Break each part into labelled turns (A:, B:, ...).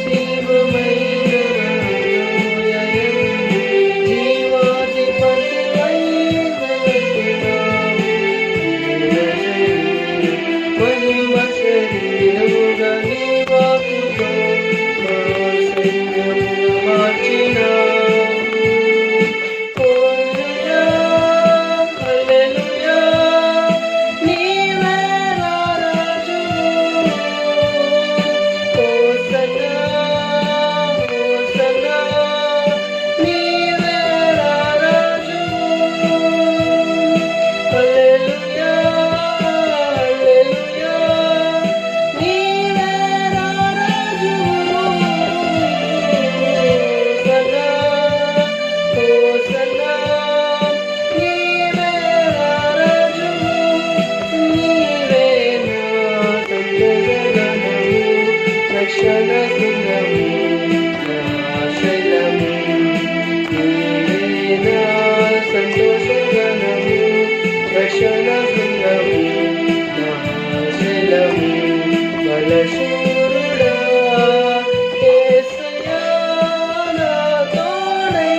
A: జీవమైన జీవాధిపతివై వెలసినావు. మహిమ శరీరముగా నీ వాక్కుతో మా సైన్యమును మార్చినావు. రక్షణ శృంగము ఆశయము నీవే నా సంతోషగణము. రక్షణ శృంగము ఆశయము బలశూరుడా యేసయ్యా నా తోడై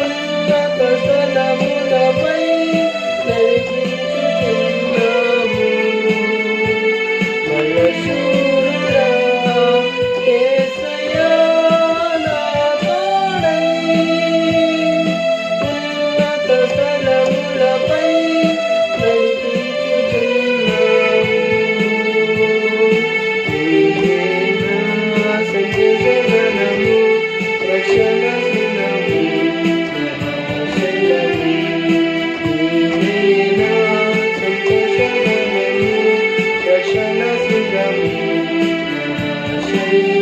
A: ఉన్నత స్థలములపై నడిపించుచున్నాము. బలశూరుడా యేసయ్యా నా తోడై ఉన్నత స్థలములపై నడిపించుచున్నాము. నీవే నా సంతోషగణము రక్షణ శృంగము ఆశయము నీవే నా సంతోషగణము రక్షణ శృంగము ఆశయము.